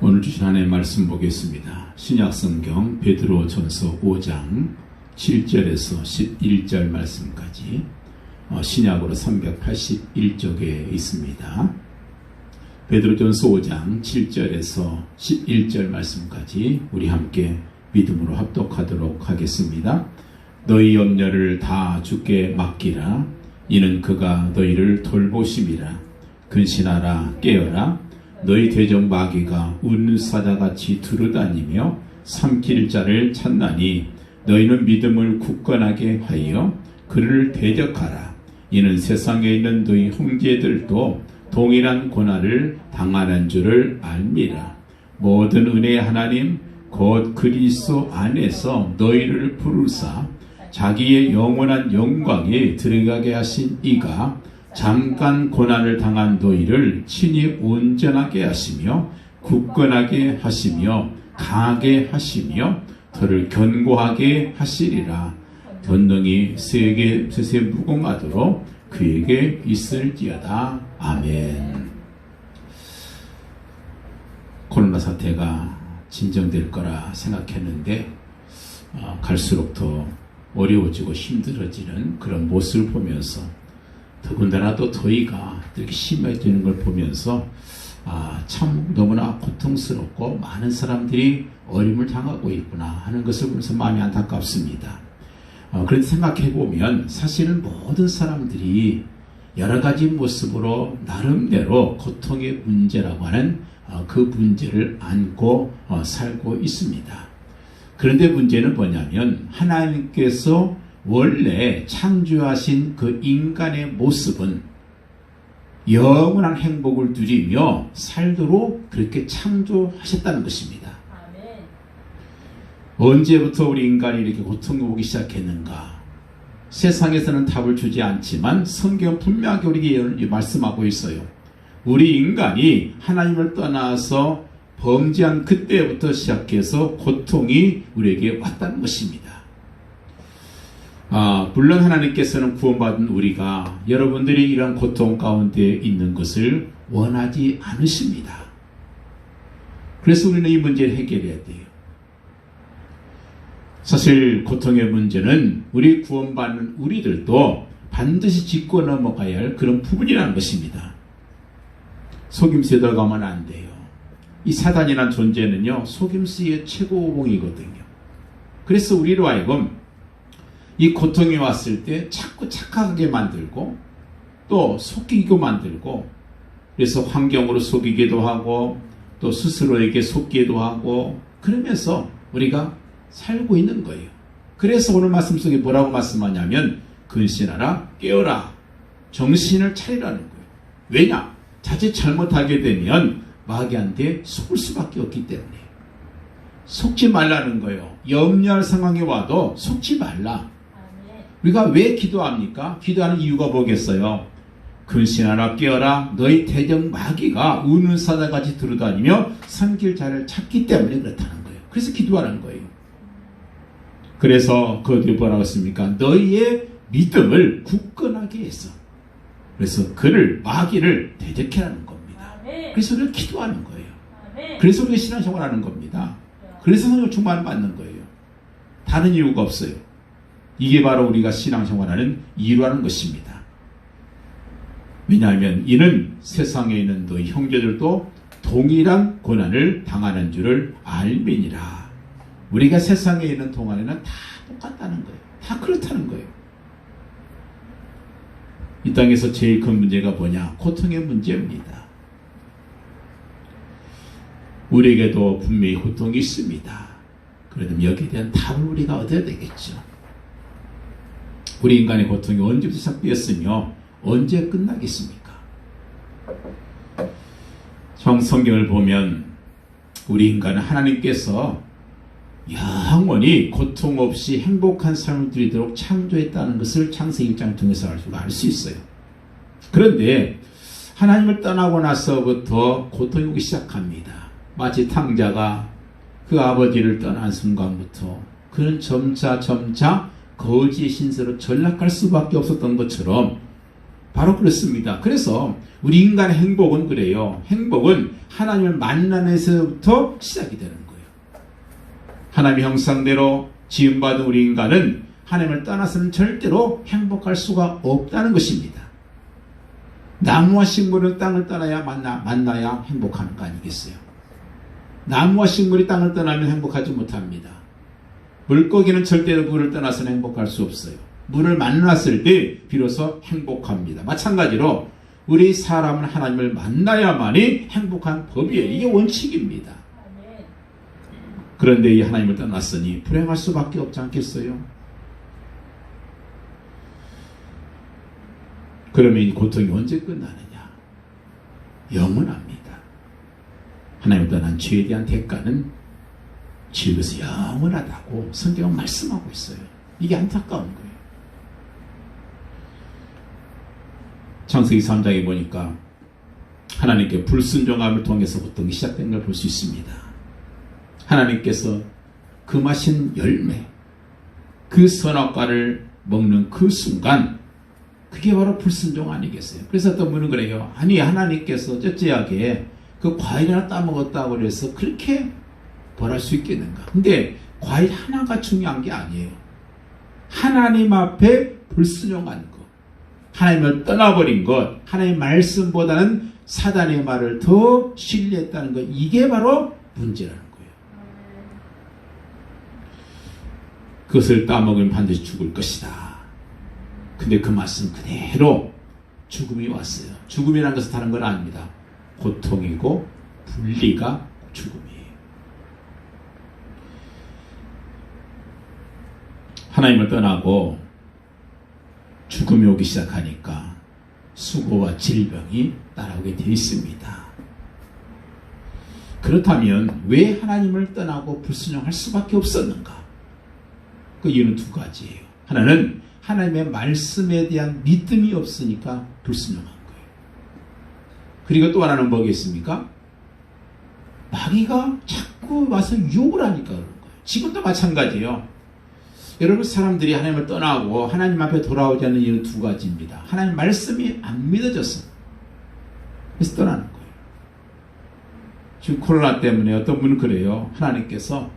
오늘 주신 하나님의 말씀 보겠습니다. 신약성경 베드로전서 5장 7절에서 11절 말씀까지 신약으로 381쪽에 있습니다. 베드로전서 5장 7절에서 11절 말씀까지 우리 함께 믿음으로 합독하도록 하겠습니다. 너희 염려를 다 주께 맡기라. 이는 그가 너희를 돌보심이라. 근신하라 깨어라. 너희 대적 마귀가 웃는 사자같이 두루다니며 삼킬 자를 찾나니 너희는 믿음을 굳건하게 하여 그를 대적하라. 이는 세상에 있는 너희 형제들도 동일한 고난을 당하는 줄을 알미라. 모든 은혜의 하나님 곧 그리스도 안에서 너희를 부르사 자기의 영원한 영광에 들어가게 하신 이가 잠깐 고난을 당한 너희를 친히 온전하게 하시며 굳건하게 하시며 강하게 하시며 너를 견고하게 하시리라. 권능이 세세 무궁하도록 그에게 있을지어다. 아멘. 코로나 사태가 진정될 거라 생각했는데 갈수록 더 어려워지고 힘들어지는 그런 모습을 보면서 더군다나 또 더위가 이렇게 심해지는 걸 보면서 참 너무나 고통스럽고 많은 사람들이 어려움을 당하고 있구나 하는 것을 보면서 마음이 안타깝습니다. 그런데 생각해보면 사실은 모든 사람들이 여러 가지 모습으로 나름대로 고통의 문제라고 하는 그 문제를 안고 살고 있습니다. 그런데 문제는 뭐냐면 하나님께서 원래 창조하신 그 인간의 모습은 영원한 행복을 누리며 살도록 그렇게 창조하셨다는 것입니다. 아멘. 언제부터 우리 인간이 이렇게 고통을 보기 시작했는가? 세상에서는 답을 주지 않지만 성경은 분명하게 우리에게 말씀하고 있어요. 우리 인간이 하나님을 떠나서 범죄한 그때부터 시작해서 고통이 우리에게 왔다는 것입니다. 물론 하나님께서는 구원받은 우리가 여러분들이 이런 고통 가운데 있는 것을 원하지 않으십니다. 그래서 우리는 이 문제를 해결해야 돼요. 사실 고통의 문제는 우리 구원받는 우리들도 반드시 짚고 넘어가야 할 그런 부분이라는 것입니다. 속임수에 들어가면 안 돼요. 이 사단이라는 존재는요, 속임수의 최고봉이거든요. 그래서 우리로 하여금 이 고통이 왔을 때 자꾸 착각하게 만들고 또 속이고 만들고, 그래서 환경으로 속이기도 하고 또 스스로에게 속기도 하고 그러면서 우리가 살고 있는 거예요. 그래서 오늘 말씀 속에 뭐라고 말씀하냐면 근신하라 깨어라 정신을 차리라는 거예요. 왜냐? 자칫 잘못하게 되면 마귀한테 속을 수밖에 없기 때문에 속지 말라는 거예요. 염려할 상황이 와도 속지 말라. 우리가 왜 기도합니까? 기도하는 이유가 뭐겠어요? 근신하라 깨어라 너희 대적 마귀가 우는 사자같이 두루다니며 삼킬 자를 찾기 때문에 그렇다는 거예요. 그래서 기도하는 거예요. 그래서 그들이 뭐라고 했습니까? 너희의 믿음을 굳건하게 해서, 그래서 그를 마귀를 대적해 하는 겁니다. 그래서 우리가 기도하는 거예요. 그래서 우리가 신앙생활하는 겁니다. 그래서 성령 충만을 받는 거예요. 다른 이유가 없어요. 이게 바로 우리가 신앙생활하는 이유라는 것입니다. 왜냐하면 이는 세상에 있는 너희 형제들도 동일한 고난을 당하는 줄을 알미니라. 우리가 세상에 있는 동안에는 다 똑같다는 거예요. 다 그렇다는 거예요. 이 땅에서 제일 큰 문제가 뭐냐? 고통의 문제입니다. 우리에게도 분명히 고통이 있습니다. 그러면 여기에 대한 답을 우리가 얻어야 되겠죠. 우리 인간의 고통이 언제부터 시작되었으며 언제 끝나겠습니까? 성경을 보면 우리 인간은 하나님께서 영원히 고통 없이 행복한 삶을 누리도록 창조했다는 것을 창세기 1장을 통해서 알 수 있어요. 그런데 하나님을 떠나고 나서부터 고통이 오기 시작합니다. 마치 탕자가 그 아버지를 떠난 순간부터 그는 점차 거지의 신세로 전락할 수밖에 없었던 것처럼 바로 그렇습니다. 그래서 우리 인간의 행복은 그래요. 행복은 하나님을 만나면서부터 시작이 되는 거예요. 하나님의 형상대로 지음받은 우리 인간은 하나님을 떠나서는 절대로 행복할 수가 없다는 것입니다. 나무와 식물은 땅을 떠나야 만나야 행복하는 거 아니겠어요? 나무와 식물이 땅을 떠나면 행복하지 못합니다. 물고기는 절대로 물을 떠나서는 행복할 수 없어요. 물을 만났을 때 비로소 행복합니다. 마찬가지로 우리 사람은 하나님을 만나야만이 행복한 법이에요. 이게 원칙입니다. 그런데 이 하나님을 떠났으니 불행할 수밖에 없지 않겠어요? 그러면 이 고통이 언제 끝나느냐? 영원합니다. 하나님을 떠난 죄에 대한 대가는 지옥에서 영원하다고 성경은 말씀하고 있어요. 이게 안타까운 거예요. 창세기 3장에 보니까 하나님께 불순종함을 통해서 고통이 시작된 걸 볼 수 있습니다. 하나님께서 금하신 열매, 그 선악과를 먹는 그 순간 그게 바로 불순종 아니겠어요? 그래서 어떤 분은 그래요. 아니 하나님께서 쩌째하게 그 과일 하나 따먹었다고 그래서 그렇게 벌할 수 있겠는가? 근데 과일 하나가 중요한 게 아니에요. 하나님 앞에 불순종한 것, 하나님을 떠나버린 것, 하나님의 말씀보다는 사단의 말을 더 신뢰했다는 것, 이게 바로 문제라는 거예요. 그것을 따먹으면 반드시 죽을 것이다. 근데 그 말씀 그대로 죽음이 왔어요. 죽음이라는 것은 다른 건 아닙니다. 고통이고 분리가 죽음이에요. 하나님을 떠나고 죽음이 오기 시작하니까 수고와 질병이 따라오게 되어 있습니다. 그렇다면 왜 하나님을 떠나고 불순종할 수밖에 없었는가? 그 이유는 두 가지예요. 하나는 하나님의 말씀에 대한 믿음이 없으니까 불순종한 거예요. 그리고 또 하나는 뭐겠습니까? 마귀가 자꾸 와서 유혹을 하니까 그런 거예요. 지금도 마찬가지예요. 여러분, 사람들이 하나님을 떠나고 하나님 앞에 돌아오지 않는 이유는 두 가지입니다. 하나님 말씀이 안 믿어졌어. 그래서 떠나는 거예요. 지금 코로나 때문에 어떤 분은 그래요. 하나님께서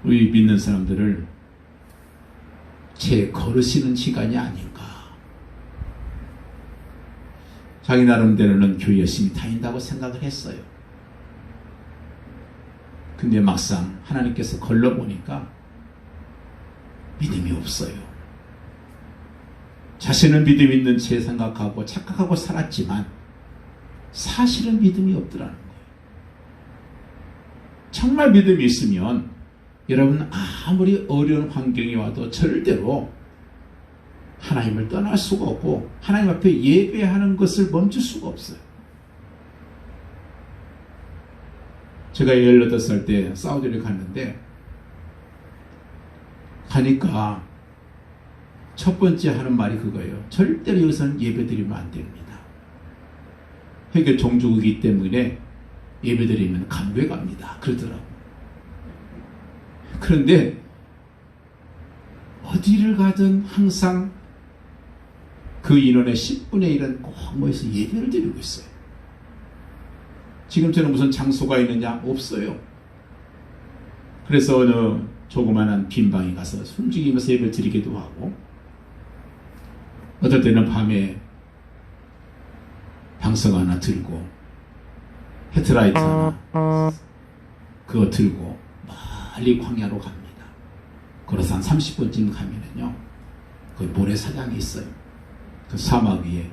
우리 믿는 사람들을 제 거르시는 시간이 아닌가. 자기 나름대로는 교회 열심히 다닌다고 생각을 했어요. 근데 막상 하나님께서 걸러보니까 믿음이 없어요. 자신은 믿음 있는 채 생각하고 착각하고 살았지만 사실은 믿음이 없더라는 거예요. 정말 믿음이 있으면 여러분 아무리 어려운 환경이 와도 절대로 하나님을 떠날 수가 없고 하나님 앞에 예배하는 것을 멈출 수가 없어요. 제가 18살 때 사우디를 갔는데 가니까 첫 번째 하는 말이 그거예요. 절대로 여기서는 예배드리면 안 됩니다. 회계 종주국이기 때문에 예배드리면 감옥에 갑니다. 그러더라고요. 그런데 어디를 가든 항상 그 인원의 10분의 1은 꼭 모여서 예배를 드리고 있어요. 지금처럼 무슨 장소가 있느냐? 없어요. 그래서 어느 조그마한 빈 방에 가서 숨죽이면서 예배를 드리기도 하고, 어떨 때는 밤에 방석 하나 들고 헤드라이트 하나 그거 들고 빨리 광야로 갑니다. 걸어서 한 30분쯤 가면은요, 거기 모래사장이 있어요. 그 사막 위에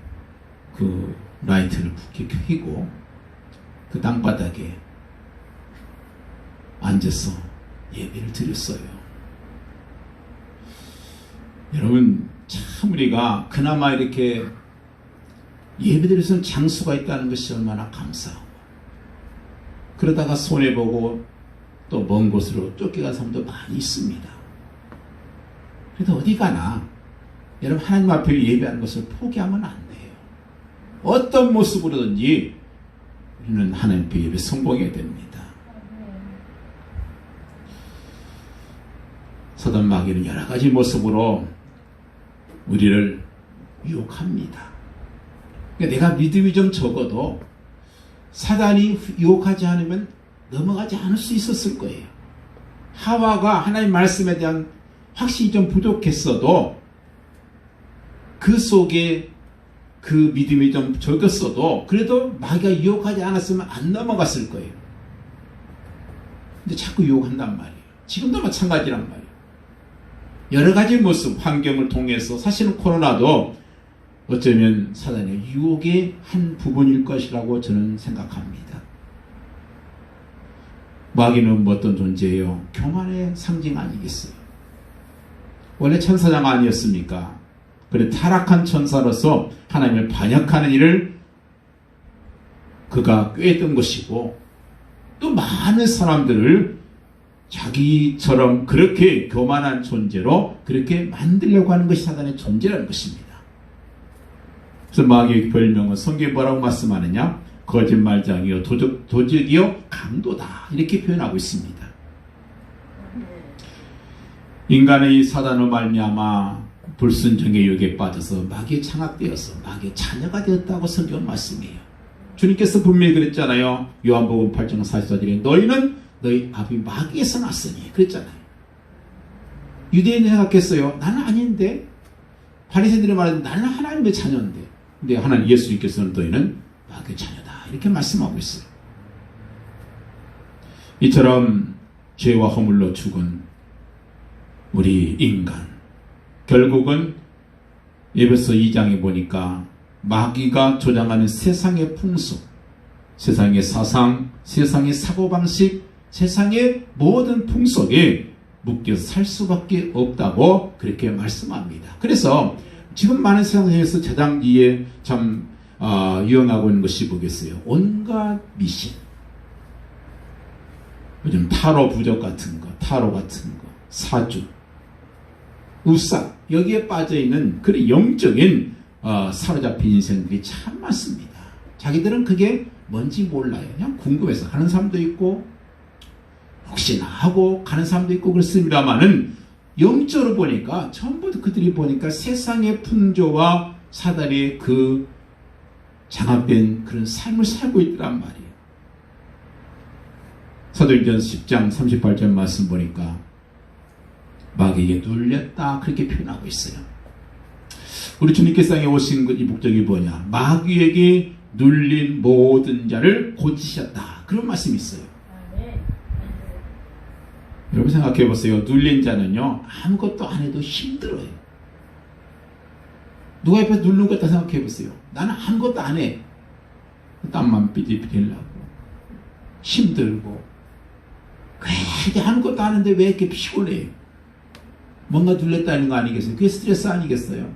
그 라이트를 굳게 켜고 그 땅바닥에 앉아서 예배를 드렸어요. 여러분, 참 우리가 그나마 이렇게 예배드릴 수 있는 장소가 있다는 것이 얼마나 감사하고, 그러다가 손해보고 또 먼 곳으로 쫓겨간 사람도 많이 있습니다. 그래도 어디 가나 여러분, 하나님 앞에 예배하는 것을 포기하면 안 돼요. 어떤 모습으로든지 우리는 하나님 앞에 예배 성공해야 됩니다. 사단 마귀는 여러 가지 모습으로 우리를 유혹합니다. 그러니까 내가 믿음이 좀 적어도 사단이 유혹하지 않으면 넘어가지 않을 수 있었을 거예요. 하와가 하나님 말씀에 대한 확신이 좀 부족했어도 그 속에 그 믿음이 좀 적었어도 그래도 마귀가 유혹하지 않았으면 안 넘어갔을 거예요. 근데 자꾸 유혹한단 말이에요. 지금도 마찬가지란 말이에요. 여러 가지 모습, 환경을 통해서 사실은 코로나도 어쩌면 사단의 유혹의 한 부분일 것이라고 저는 생각합니다. 마귀는 어떤 존재예요? 교만의 상징 아니겠어요? 원래 천사장 아니었습니까? 그래 타락한 천사로서 하나님을 반역하는 일을 그가 꾀했던 것이고 또 많은 사람들을 자기처럼 그렇게 교만한 존재로 그렇게 만들려고 하는 것이 사단의 존재라는 것입니다. 그래서 마귀의 별명은 성경에 뭐라고 말씀하느냐? 거짓말장이요 도적이요 강도다 이렇게 표현하고 있습니다. 인간의 이 사단으로 말미암아 불순종의 유혹에 빠져서 마귀에 장악되어서 마귀의 자녀가 되었다고 성경은 말씀해요. 주님께서 분명히 그랬잖아요. 요한복음 8장 44절에 너희는 너희 아비 마귀에서 났으니 그랬잖아요. 유대인이 생각했어요. 나는 아닌데 바리새인들이 말하는데 나는 하나님의 자녀인데 근데 하나님 예수님께서는 너희는 마귀의 자녀다 이렇게 말씀하고 있어요. 이처럼 죄와 허물로 죽은 우리 인간 결국은 에베소 2장에 보니까 마귀가 조장하는 세상의 풍속, 세상의 사상, 세상의 사고방식, 세상의 모든 풍속에 묶여서 살 수밖에 없다고 그렇게 말씀합니다. 그래서 지금 많은 세상에서 자장기에 참 유행하고 있는 것이 뭐겠어요? 온갖 미신, 요즘 타로 부적 같은 거, 타로 같은 거, 사주, 우상 여기에 빠져있는 그런 영적인 사로잡힌 인생들이 참 많습니다. 자기들은 그게 뭔지 몰라요. 그냥 궁금해서 가는 사람도 있고 혹시나 하고 가는 사람도 있고 그렇습니다만은 영적으로 보니까 전부 그들이 보니까 세상의 풍조와 사단의 그 장악된 그런 삶을 살고 있더란 말이에요. 사도행전 10장 38절 말씀 보니까 마귀에게 눌렸다 그렇게 표현하고 있어요. 우리 주님께서 땅에 오신 이 목적이 뭐냐? 마귀에게 눌린 모든 자를 고치셨다 그런 말씀이 있어요. 여러분 생각해 보세요. 눌린 자는요 아무것도 안 해도 힘들어요. 누가 옆에서 누르는 것 같다 생각해 보세요. 나는 아무것도 안 해. 땀만 삐질삐질나고 힘들고 괜히 아무것도 안 하는데 왜 이렇게 피곤해요? 뭔가 눌렸다는 거 아니겠어요? 그게 스트레스 아니겠어요?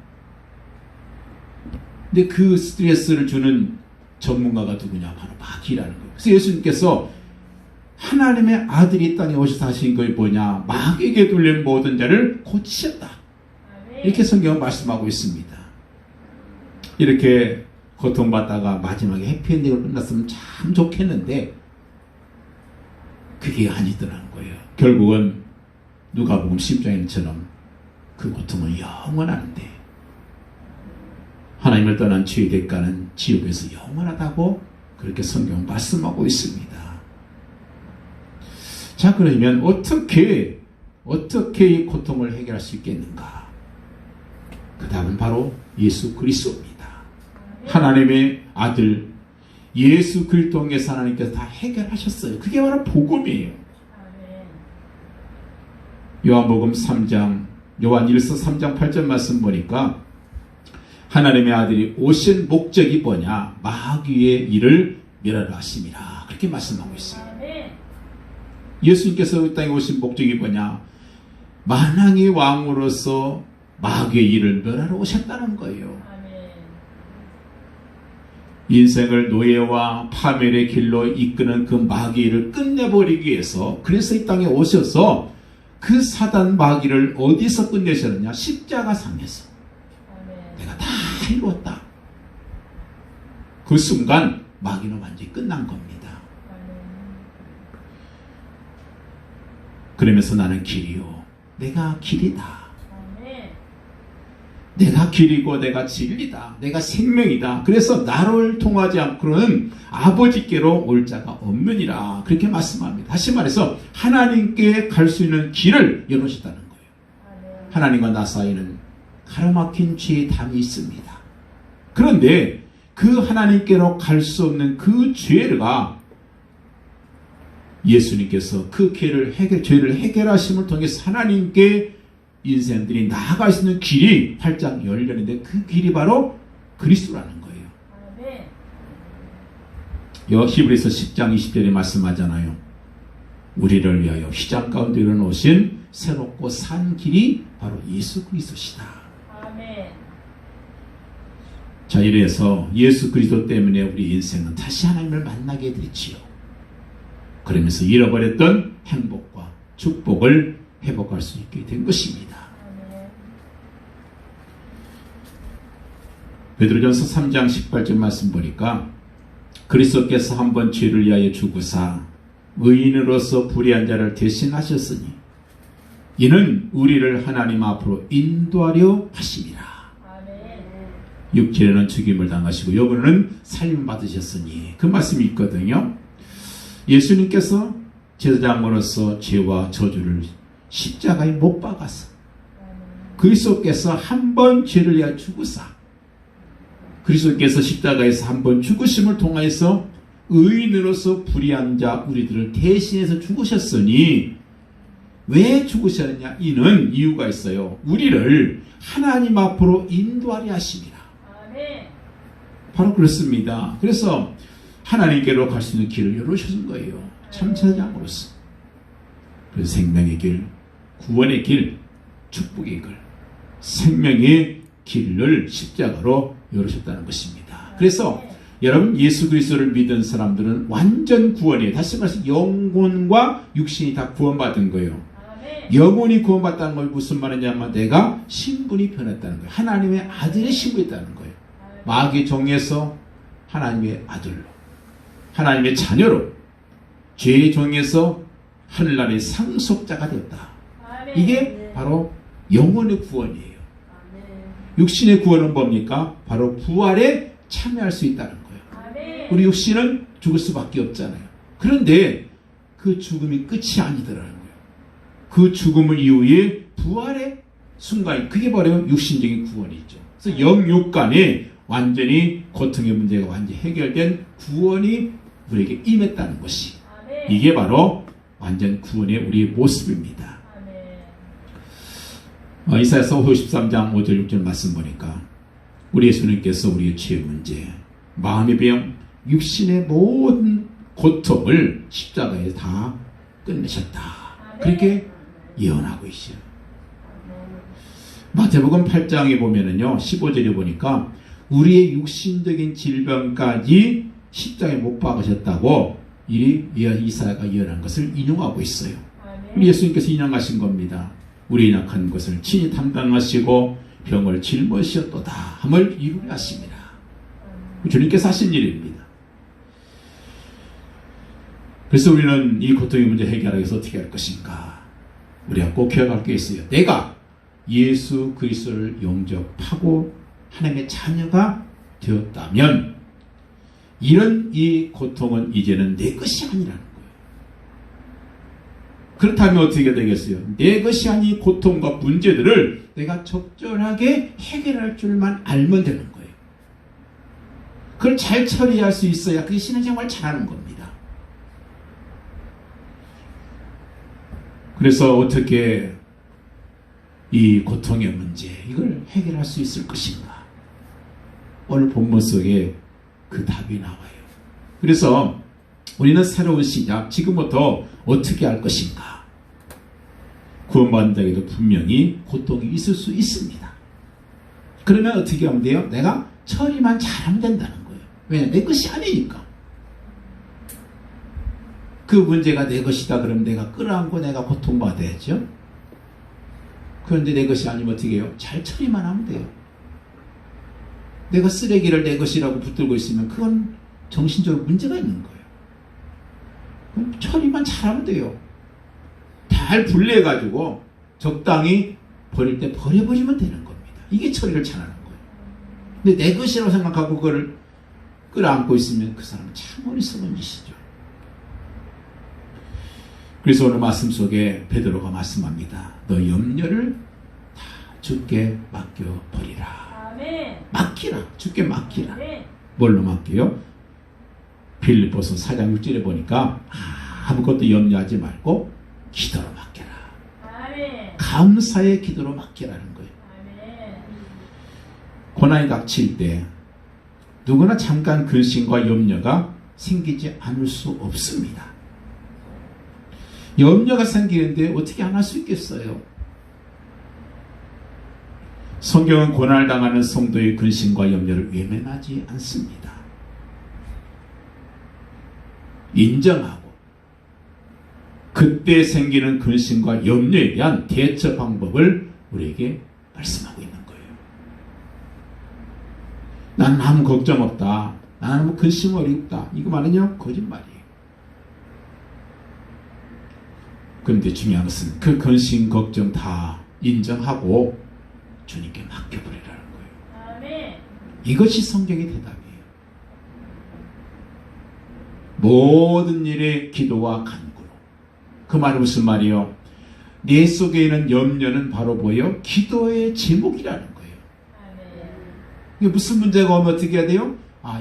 근데 그 스트레스를 주는 전문가가 누구냐? 바로 마귀라는 거예요. 그래서 예수님께서 하나님의 아들이 땅에 오셔서 하신 것이 뭐냐? 마귀에게 눌린 모든 자를 고치셨다. 이렇게 성경은 말씀하고 있습니다. 이렇게 고통받다가 마지막에 해피엔딩으로 끝났으면 참 좋겠는데 그게 아니더라는 거예요. 결국은 누가복음 10장처럼 그 고통은 영원한데 하나님을 떠난 죄의 대가는 지옥에서 영원하다고 그렇게 성경 말씀하고 있습니다. 자, 그러면 어떻게 이 고통을 해결할 수 있겠는가? 그 답은 바로 예수 그리스도입니다. 하나님의 아들 예수 그리스도 통해서 하나님께서 다 해결하셨어요. 그게 바로 복음이에요. 요한복음 3장 요한일서 3장 8절 말씀 보니까 하나님의 아들이 오신 목적이 뭐냐? 마귀의 일을 멸하려 하심이라 그렇게 말씀하고 있어요. 예수님께서 이 땅에 오신 목적이 뭐냐? 만왕의 왕으로서 마귀의 일을 멸하러 오셨다는 거예요. 인생을 노예와 파멸의 길로 이끄는 그 마귀의 일을 끝내버리기 위해서 그래서 이 땅에 오셔서 그 사단 마귀를 어디서 끝내셨느냐? 십자가상에서. 내가 다 이루었다. 그 순간 마귀는 완전히 끝난 겁니다. 그러면서 나는 길이요. 내가 길이다. 내가 길이고 내가 진리다. 내가 생명이다. 그래서 나를 통하지 않고는 아버지께로 올 자가 없느니라. 그렇게 말씀합니다. 다시 말해서 하나님께 갈 수 있는 길을 열어주셨다는 거예요. 하나님과 나 사이에는 가로막힌 죄의 담이 있습니다. 그런데 그 하나님께로 갈 수 없는 그 죄가 예수님께서 그 죄를 해결하심을 통해서 하나님께 인생들이 나아갈 수 있는 길이 활짝 열렸는데 그 길이 바로 그리스도라는 거예요. 히브리서 10장 20절에 말씀하잖아요. 우리를 위하여 휘장 가운데 일어놓으신 새롭고 산 길이 바로 예수 그리스도시다. 자, 이래서 예수 그리스도 때문에 우리 인생은 다시 하나님을 만나게 되지요. 그러면서 잃어버렸던 행복과 축복을 회복할 수 있게 된 것입니다. 베드로전서 3장 18절 말씀 보니까 그리스도께서 한번 죄를 위하여 죽으사 의인으로서 불의한 자를 대신하셨으니 이는 우리를 하나님 앞으로 인도하려 하심이라. 육체는 죽임을 당하시고 영으로는 살림 받으셨으니 그 말씀이 있거든요. 예수님께서 제사장으로서 죄와 저주를 십자가에 못 박아서 그리스도께서 한 번 죄를 위하여 죽으사 그리스도께서 십자가에서 한 번 죽으심을 통해서 의인으로서 불의한 자 우리들을 대신해서 죽으셨으니 왜 죽으셨느냐? 이는 이유가 있어요. 우리를 하나님 앞으로 인도하려 하심이라. 바로 그렇습니다. 그래서 하나님께로 갈 수 있는 길을 열어주신 거예요. 참사장으로서. 그래서 생명의 길, 구원의 길, 축복의 길, 생명의 길을 십자가로 열으셨다는 것입니다. 그래서 여러분 예수 그리스도를 믿은 사람들은 완전 구원이에요. 다시 말해서 영혼과 육신이 다 구원받은 거예요. 영혼이 구원받다는 건 무슨 말이냐면 내가 신분이 변했다는 거예요. 하나님의 아들의 신분이었다는 거예요. 마귀의 종에서 하나님의 아들로, 하나님의 자녀로, 죄의 종에서 하늘나라의 상속자가 되었다. 이게 바로 영혼의 구원이에요. 육신의 구원은 뭡니까? 바로 부활에 참여할 수 있다는 거예요. 우리 육신은 죽을 수밖에 없잖아요. 그런데 그 죽음이 끝이 아니더라는 거예요. 그 죽음을 이후에 부활의 순간이 그게 바로 육신적인 구원이죠. 그래서 영육간에 완전히 고통의 문제가 완전히 해결된 구원이 우리에게 임했다는 것이 이게 바로 완전 구원의 우리의 모습입니다. 이사야서 53장 5절 6절 말씀 보니까 우리 예수님께서 우리의 죄 문제, 마음의 병, 육신의 모든 고통을 십자가에 다 끝내셨다. 그렇게 예언하고 있어요. 마태복음 8장에 보면은요 15절에 보니까 우리의 육신적인 질병까지 십자가에 못 박으셨다고 이사야가 예언한 것을 인용하고 있어요. 우리 예수님께서 인용하신 겁니다. 우리의 약한 것을 친히 담당하시고 병을 짊어지셨도다 함을 이루려 하십니다. 주님께서 하신 일입니다. 그래서 우리는 이 고통의 문제 해결하기 위해서 어떻게 할 것인가? 우리가 꼭 기억할 게 있어요. 내가 예수 그리스도를 영접하고 하나님의 자녀가 되었다면 이런 이 고통은 이제는 내 것이 아니라는 거예요. 그렇다면 어떻게 되겠어요? 내 것이 아닌 고통과 문제들을 내가 적절하게 해결할 줄만 알면 되는 거예요. 그걸 잘 처리할 수 있어야 그게 신앙생활 잘하는 겁니다. 그래서 어떻게 이 고통의 문제 이걸 해결할 수 있을 것인가? 오늘 본문 속에 그 답이 나와요. 그래서 우리는 새로운 시작, 지금부터 어떻게 할 것인가? 구원받는 자에게도 분명히 고통이 있을 수 있습니다. 그러면 어떻게 하면 돼요? 내가 처리만 잘하면 된다는 거예요. 왜냐? 내 것이 아니니까. 그 문제가 내 것이다 그러면 내가 끌어안고 내가 고통받아야죠. 그런데 내 것이 아니면 어떻게 해요? 잘 처리만 하면 돼요. 내가 쓰레기를 내 것이라고 붙들고 있으면 그건 정신적으로 문제가 있는 거예요. 그럼 처리만 잘하면 돼요. 잘 분리해가지고 적당히 버릴 때 버려버리면 되는 겁니다. 이게 처리를 잘하는 거예요. 근데 내 것이라고 생각하고 그걸 끌어안고 있으면 그 사람은 참 어리석은 짓이죠. 그래서 오늘 말씀 속에 베드로가 말씀합니다. 너 염려를 다 주께 맡겨버리라. 아멘. 맡기라. 주께 맡기라. 아멘. 뭘로 맡겨요? 빌립보서 4장 6절에 보니까 아무것도 염려하지 말고 기도로 맡겨라. 아멘. 감사의 기도로 맡기라는 거예요. 아멘. 고난이 닥칠 때 누구나 잠깐 근심과 염려가 생기지 않을 수 없습니다. 염려가 생기는데 어떻게 안 할 수 있겠어요? 성경은 고난을 당하는 성도의 근심과 염려를 외면하지 않습니다. 인정하고 그때 생기는 근심과 염려에 대한 대처 방법을 우리에게 말씀하고 있는 거예요. 나는 아무 걱정 없다. 나는 아무 근심 어렵다. 이거 말이냐? 거짓말이에요. 그런데 중요한 것은 그 근심, 걱정 다 인정하고 주님께 맡겨버리라는 거예요. 아멘. 이것이 성경의 대답이에요. 모든 일에 기도와 간구로. 그 말은 무슨 말이요? 내 속에 있는 염려는 바로 뭐예요? 기도의 제목이라는 거예요. 아멘. 이게 무슨 문제가 오면 어떻게 해야 돼요?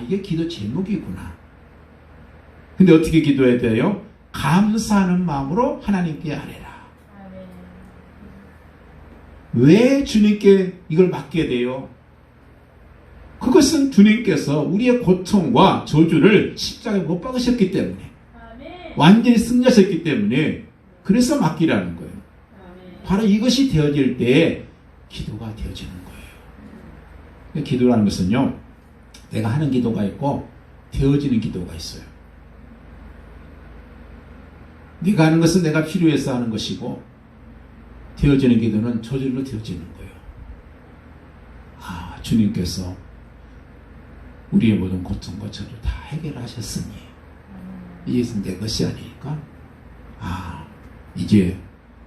이게 기도 제목이구나. 근데 어떻게 기도해야 돼요? 감사하는 마음으로 하나님께 아뢰라. 아멘. 왜 주님께 이걸 맡게 돼요? 그것은 주님께서 우리의 고통과 저주를 십자가에 못 박으셨기 때문에, 아멘. 완전히 승리하셨기 때문에, 그래서 맡기라는 거예요. 아멘. 바로 이것이 되어질 때 기도가 되어지는 거예요. 기도라는 것은요, 내가 하는 기도가 있고 되어지는 기도가 있어요. 네가 하는 것은 내가 필요해서 하는 것이고, 되어지는 기도는 저절로 되어지는 거예요. 주님께서 우리의 모든 고통과 저주를 다 해결하셨으니 이것은 내 것이 아니니까 이제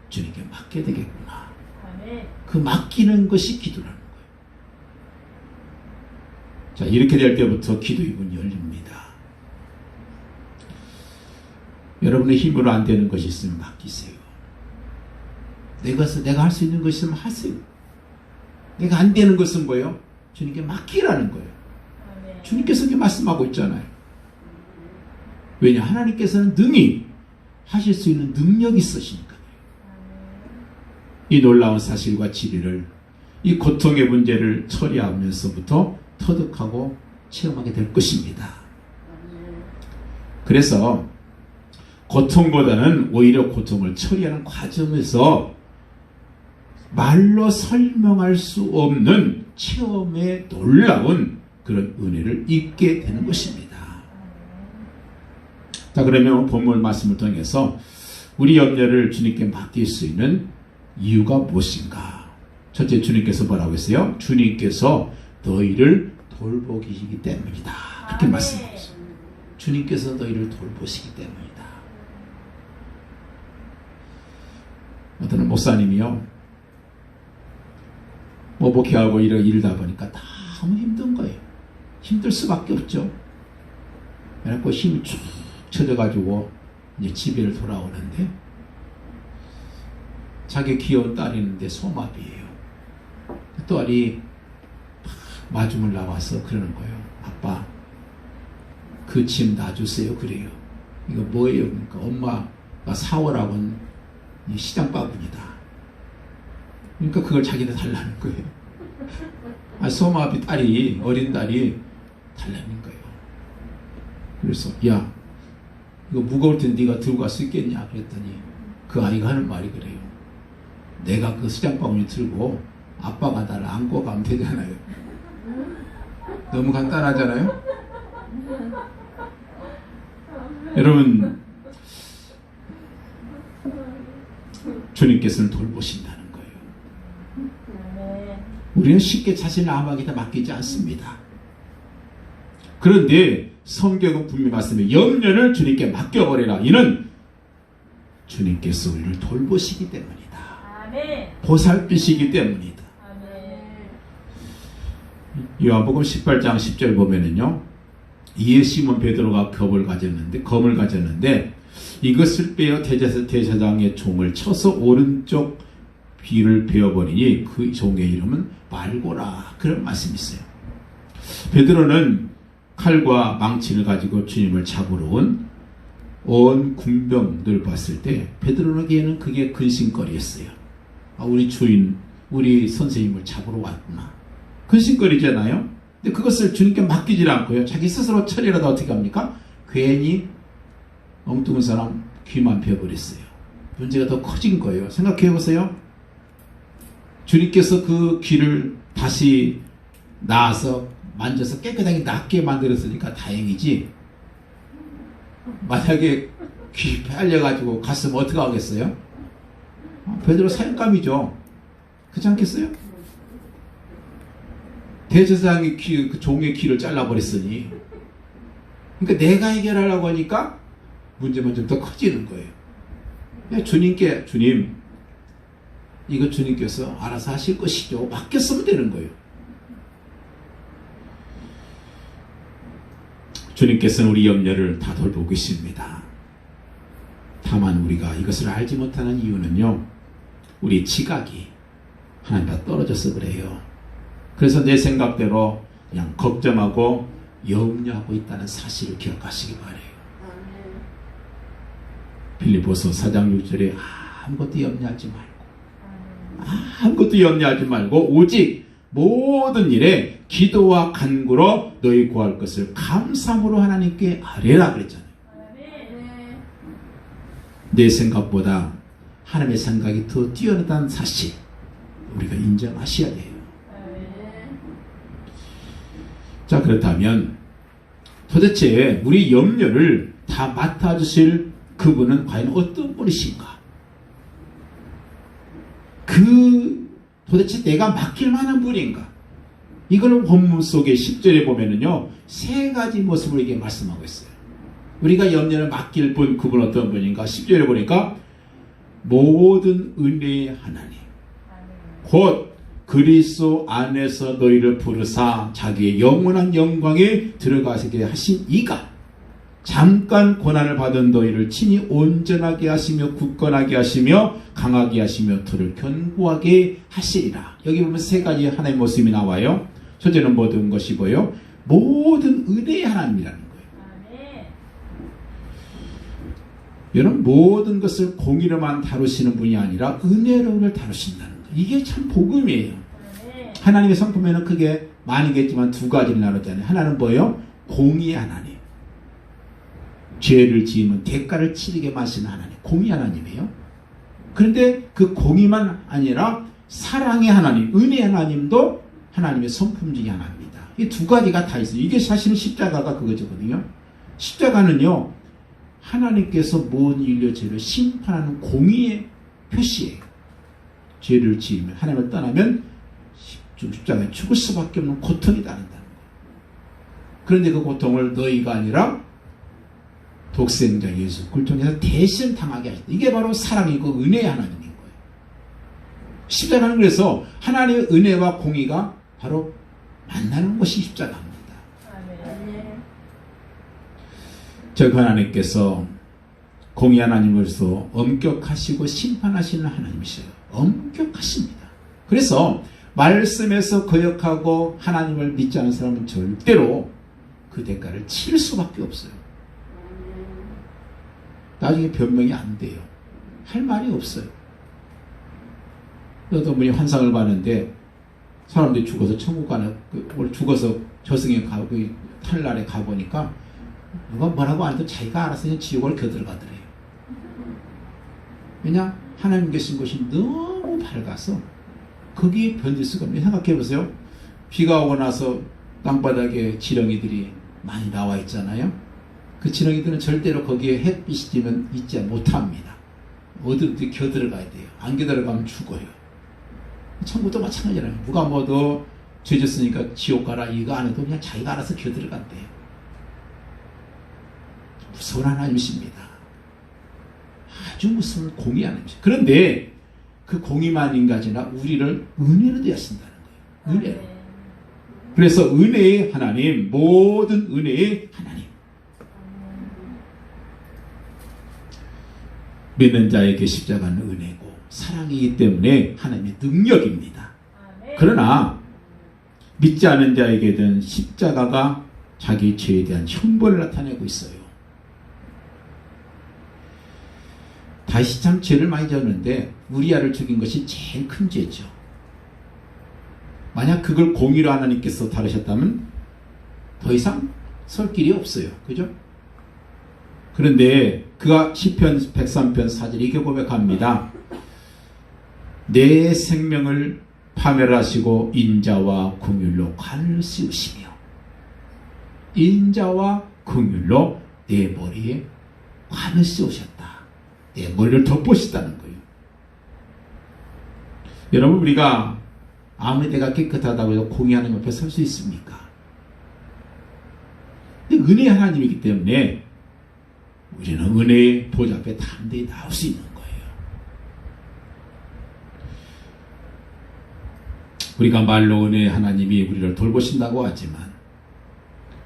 주님께 맡게 되겠구나. 아멘. 그 맡기는 것이 기도라는 거예요. 자, 이렇게 될 때부터 기도의 문이 열립니다. 여러분의 힘으로 안 되는 것이 있으면 맡기세요. 내가 할 수 있는 것이 있으면 하세요. 내가 안 되는 것은 뭐예요? 주님께 맡기라는 거예요. 아멘. 주님께서 이렇게 말씀하고 있잖아요. 왜냐? 하나님께서는 능히 하실 수 있는 능력이 있으시니까요. 이 놀라운 사실과 진리를, 이 고통의 문제를 처리하면서부터 터득하고 체험하게 될 것입니다. 그래서 고통보다는 오히려 고통을 처리하는 과정에서 말로 설명할 수 없는 체험의 놀라운 그런 은혜를 입게 되는 것입니다. 자, 그러면 본문 말씀을 통해서 우리 염려를 주님께 맡길 수 있는 이유가 무엇인가? 첫째, 주님께서 뭐라고 했어요? 주님께서 너희를 돌보시기 때문이다. 그렇게 말씀하셨어요. 주님께서 너희를 돌보시기 때문이다. 어떤 목사님이요, 목회하고 일다 보니까 너무 힘든 거예요. 힘들 수밖에 없죠. 그래갖고 힘이 쭉 쳐져가지고 이제 집에를 돌아오는데, 자기 귀여운 딸이 있는데 소마비예요. 딸이 마중을 나와서 그러는 거예요. 아빠, 그 짐 놔주세요. 그래요. 이거 뭐예요? 그러니까 엄마가 사오라고 한 시장 바구니다. 그러니까 그걸 자기네 달라는 거예요. 소마비 딸이, 어린 딸이 달라는 거예요. 그래서 야, 이거 무거울 텐데 네가 들고 갈 수 있겠냐 그랬더니 그 아이가 하는 말이 그래요. 내가 그 시장 바구니 들고 아빠가 나를 안고 가면 되잖아요. 너무 간단하잖아요. 여러분, 주님께서는 돌보신다는 거예요. 우리는 쉽게 자신을 아무에게나 맡기지 않습니다. 그런데 성경은 분명히 말씀해, 염려를 주님께 맡겨버리라. 이는 주님께서 우리를 돌보시기 때문이다. 아멘. 보살피시기 때문이다. 아멘. 요한복음 18장 10절 보면은요, 이에 시몬 베드로가 검을 가졌는데 이것을 빼어 대제사장의 종을 쳐서 오른쪽 귀를 베어버리니 그 종의 이름은 말고라. 그런 말씀이 있어요. 베드로는 칼과 망치를 가지고 주님을 잡으러 온 군병들 봤을 때 베드로에게는 그게 근심거리였어요. 우리 주인, 우리 선생님을 잡으러 왔구나. 근심거리잖아요. 근데 그것을 주님께 맡기질 않고요. 자기 스스로 처리하다 어떻게 합니까? 괜히 엉뚱한 사람 귀만 베어버렸어요. 문제가 더 커진 거예요. 생각해보세요. 주님께서 그 귀를 다시 나아서 만져서 깨끗하게 낫게 만들었으니까 다행이지, 만약에 귀 빨려가지고 갔으면 어떻게 하겠어요? 베드로 사형감이죠. 그렇지 않겠어요? 대제사장의 그 종의 귀를 잘라버렸으니, 그러니까 내가 해결하려고 하니까 문제만 좀 더 커지는 거예요. 주님께, 주님, 이거 주님께서 알아서 하실 것이죠. 맡겼으면 되는 거예요. 주님께서는 우리 염려를 다 돌보고 계십니다. 다만 우리가 이것을 알지 못하는 이유는요, 우리 지각이 하나님과 떨어져서 그래요. 그래서 내 생각대로 그냥 걱정하고 염려하고 있다는 사실을 기억하시기 바래요. 빌립보서 4장 6절에 아무것도 염려하지 말고 오직 모든 일에 기도와 간구로 너희 구할 것을 감사함으로 하나님께 아뢰라 그랬잖아요. 내 생각보다 하나님의 생각이 더 뛰어나다는 사실 우리가 인정하셔야 돼요. 자, 그렇다면 도대체 우리 염려를 다 맡아주실 그분은 과연 어떤 분이신가? 도대체 내가 맡길 만한 분인가? 이걸 본문 속에 10절에 보면은요, 세 가지 모습을 이게 말씀하고 있어요. 우리가 염려를 맡길 분, 그분 어떤 분인가? 10절에 보니까 모든 은혜의 하나님, 곧 그리스도 안에서 너희를 부르사 자기의 영원한 영광에 들어가시게 하신 이가 잠깐 고난을 받은 너희를 친히 온전하게 하시며 굳건하게 하시며 강하게 하시며 터를 견고하게 하시리라. 여기 보면 세 가지 하나님의 모습이 나와요. 첫째는 모든 것이고요, 모든 은혜의 하나님이라는 거예요. 여러분, 모든 것을 공의로만 다루시는 분이 아니라 은혜로를 다루신다는 거예요. 이게 참 복음이에요. 하나님의 성품에는 크게 많이겠지만 두 가지를 나눴잖아요. 하나는 뭐예요? 공의의 하나님. 죄를 지으면 대가를 치르게 마시는 하나님, 공의 하나님이에요. 그런데 그 공의만 아니라 사랑의 하나님, 은혜의 하나님도 하나님의 성품 중에 하나입니다. 이 두 가지가 다 있어요. 이게 사실은 십자가가 그거거든요. 십자가는요, 하나님께서 모든 인류 죄를 심판하는 공의의 표시예요. 죄를 지으면, 하나님을 떠나면 십자가에 죽을 수밖에 없는 고통이 따른다는 거예요. 그런데 그 고통을 너희가 아니라 독생자 예수 그리스도께서 대신 당하게 하셨다. 이게 바로 사랑이고 은혜의 하나님인 거예요. 십자가는 그래서 하나님의 은혜와 공의가 바로 만나는 것이 십자가입니다. 저 하나님께서 공의 하나님으로서 엄격하시고 심판하시는 하나님이세요. 엄격하십니다. 그래서 말씀에서 거역하고 하나님을 믿지 않은 사람은 절대로 그 대가를 치를 수밖에 없어요. 나중에 변명이 안 돼요. 할 말이 없어요. 어떤 분이 환상을 봤는데 사람들이 죽어서 천국 가는, 죽어서 저승에 가고 탈날에 가보니까 누가 뭐라고 안 해도 자기가 알아서 그냥 지옥을 겨들어가더래요. 왜냐? 하나님 계신 곳이 너무 밝아서 거기에 견딜 수가 없네요. 생각해보세요. 비가 오고 나서 땅바닥에 지렁이들이 많이 나와 있잖아요. 그 지렁이들은 절대로 거기에 햇빛이 지면 있지 못합니다. 어디든지 겨들어가야 돼요. 안 겨들어가면 죽어요. 천국도 마찬가지잖아요. 누가 뭐 너 죄졌으니까 지옥 가라 이거 안 해도 그냥 자기가 알아서 겨들어간대요. 무서운 하나님이십니다. 아주 무서운 공의 하나님이십니다. 그런데 그 공의만 인가지나 우리를 은혜로 대하신다는 거예요. 은혜로. 그래서 은혜의 하나님, 모든 은혜의 하나님. 믿는 자에게 십자가는 은혜고 사랑이기 때문에 하나님의 능력입니다. 그러나 믿지 않은 자에게는 십자가가 자기 죄에 대한 형벌을 나타내고 있어요. 다윗이 참 죄를 많이 지었는데 우리아를 죽인 것이 제일 큰 죄죠. 만약 그걸 공의로 하나님께서 다루셨다면 더 이상 설 길이 없어요. 그죠? 그런데 그가 시편 103편 4절에 이렇게 고백합니다. 내 생명을 파멸하시고 인자와 긍휼로 관을 씌우시며 인자와 긍휼로 내 머리에 관을 씌우셨다. 내 머리를 덮으셨다는 거예요. 여러분, 우리가 아무리 내가 깨끗하다고 해서 공의하는 옆에 설 수 있습니까? 근데 은혜의 하나님이기 때문에 우리는 은혜의 보좌 앞에 담대히 나올 수 있는 거예요. 우리가 말로 은혜의 하나님이 우리를 돌보신다고 하지만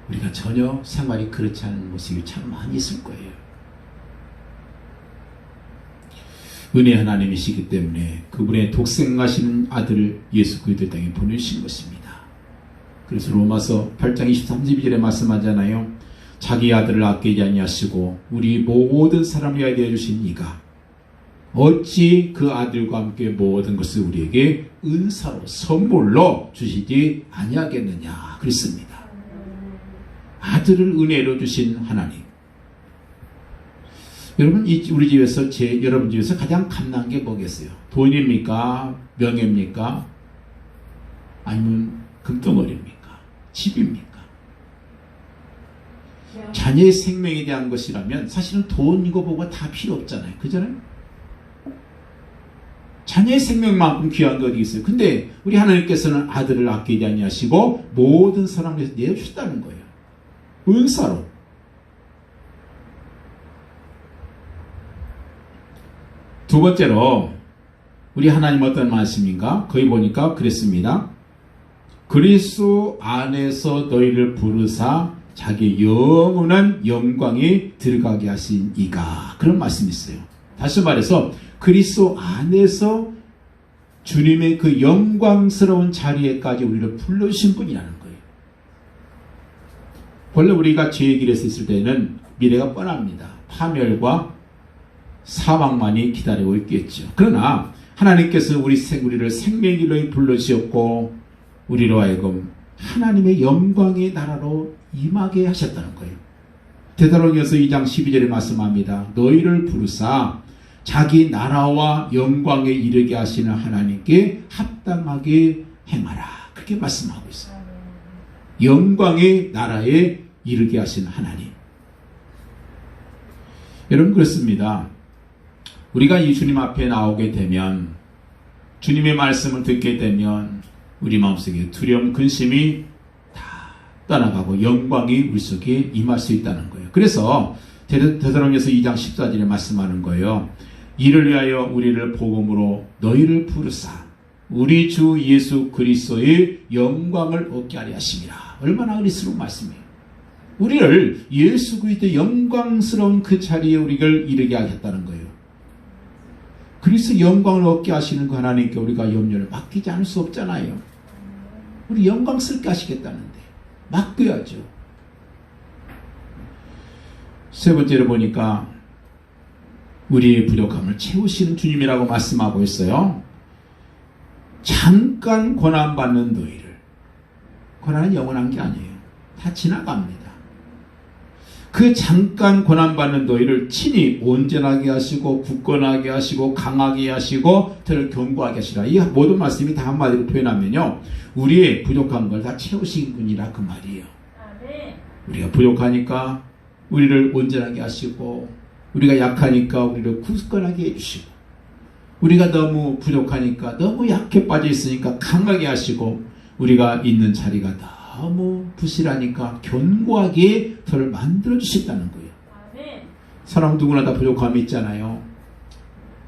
우리가 전혀 생활이 그렇지 않은 모습이 참 많이 있을 거예요. 은혜의 하나님이시기 때문에 그분의 독생하시는 아들을 예수 그리스도의 땅에 보내주신 것입니다. 그래서 로마서 8장 23, 22절에 말씀하잖아요. 자기 아들을 아끼지 아니하시고 우리 모든 사람을 위하여 되어주신 이가 어찌 그 아들과 함께 모든 것을 우리에게 은사로 선물로 주시지 아니하겠느냐 그랬습니다. 아들을 은혜로 주신 하나님. 여러분, 우리 집에서 여러분 집에서 가장 탐난 게 뭐겠어요? 돈입니까? 명예입니까? 아니면 금덩어리입니까? 집입니까? 자녀의 생명에 대한 것이라면 사실은 돈 이거 보고 다 필요 없잖아요. 그잖아요? 자녀의 생명만큼 귀한 게 어디 있어요? 근데 우리 하나님께서는 아들을 아끼지 아니하시고 모든 사람을 위해서 내어주셨다는 거예요. 은사로. 두 번째로 우리 하나님 어떤 말씀인가? 거기 보니까 그랬습니다. 그리스도 안에서 너희를 부르사 자기 영원한 영광에 들어가게 하신 이가, 그런 말씀이 있어요. 다시 말해서 그리스도 안에서 주님의 그 영광스러운 자리에까지 우리를 불러주신 분이라는 거예요. 원래 우리가 죄의 길에서 있을 때는 미래가 뻔합니다. 파멸과 사망만이 기다리고 있겠죠. 그러나 하나님께서 우리를 생명의 길로 불러주셨고 우리로 하여금 하나님의 영광의 나라로 임하게 하셨다는 거예요. 데살로니가서 2장 12절에 말씀합니다. 너희를 부르사 자기 나라와 영광에 이르게 하시는 하나님께 합당하게 행하라. 그렇게 말씀하고 있어요. 영광의 나라에 이르게 하시는 하나님. 여러분, 그렇습니다. 우리가 이 주님 앞에 나오게 되면, 주님의 말씀을 듣게 되면 우리 마음속에 두려움, 근심이 다 떠나가고 영광이 우리 속에 임할 수 있다는 거예요. 그래서 데살로니가서 2장 14절에 말씀하는 거예요. 이를 위하여 우리를 복음으로 너희를 부르사 우리 주 예수 그리스도의 영광을 얻게 하려 하심이라. 얼마나 의리스러운 말씀이에요. 우리를 예수 그리스도의 영광스러운 그 자리에 우리를 이르게 하겠다는 거예요. 그리스도 영광을 얻게 하시는 그 하나님께 우리가 염려를 맡기지 않을 수 없잖아요. 우리 영광스럽게 하시겠다는데 맡겨야죠. 세 번째로 보니까 우리의 부족함을 채우시는 주님이라고 말씀하고 있어요. 잠깐 고난받는 너희를. 고난은 영원한 게 아니에요. 다 지나갑니다. 그 잠깐 고난받는 너희를 친히 온전하게 하시고 굳건하게 하시고 강하게 하시고 들을 견고하게 하시라. 이 모든 말씀이 다 한마디로 표현하면요, 우리의 부족한 걸 다 채우신 분이라 그 말이에요. 우리가 부족하니까 우리를 온전하게 하시고, 우리가 약하니까 우리를 굳건하게 해주시고, 우리가 너무 부족하니까, 너무 약해 빠져 있으니까 강하게 하시고, 우리가 있는 자리가 너무 부실하니까 견고하게 저를 만들어 주신다는 거예요. 사람 누구나 다 부족함이 있잖아요.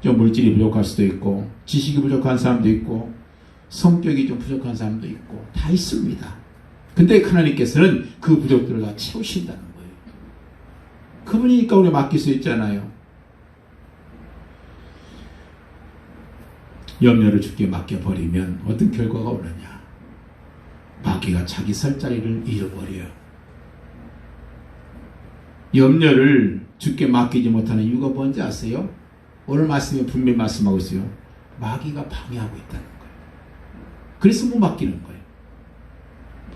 좀 물질이 부족할 수도 있고, 지식이 부족한 사람도 있고, 성격이 좀 부족한 사람도 있고, 다 있습니다. 근데 하나님께서는 그 부족들을 다 채우신다는 거예요. 그분이니까 우리 맡길 수 있잖아요. 염려를 주께 맡겨버리면 어떤 결과가 오느냐. 마귀가 자기 설 자리를 잃어버려요. 염려를 주께 맡기지 못하는 이유가 뭔지 아세요? 오늘 말씀에 분명히 말씀하고 있어요. 마귀가 방해하고 있다는 거예요. 그래서 못 맡기는 거예요.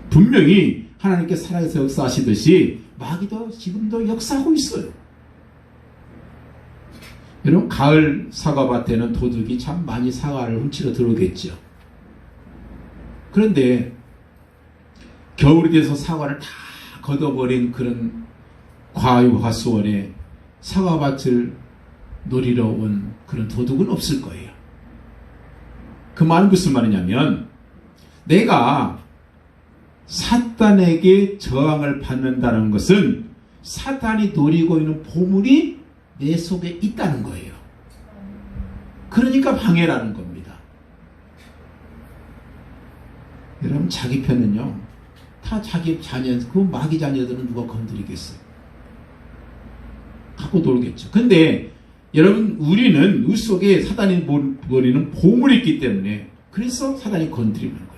분명히 하나님께 살아서 역사하시듯이 마귀도 지금도 역사하고 있어요. 여러분, 가을 사과밭에는 도둑이 참 많이 사과를 훔치러 들어오겠죠. 그런데 겨울이 돼서 사과를 다 걷어버린 그런 과수원에 사과밭을 노리러 온 그런 도둑은 없을 거예요. 그 말은 무슨 말이냐면, 내가 사탄에게 저항을 받는다는 것은 사탄이 노리고 있는 보물이 내 속에 있다는 거예요. 그러니까 방해라는 겁니다. 여러분, 자기 편은요, 다 자기 자녀, 그 마귀 자녀들은 누가 건드리겠어요? 갖고 놀겠죠. 근데 여러분, 우리는 우리 속에 사단이 노리는 보물이 있기 때문에 그래서 사단이 건드리는 거예요.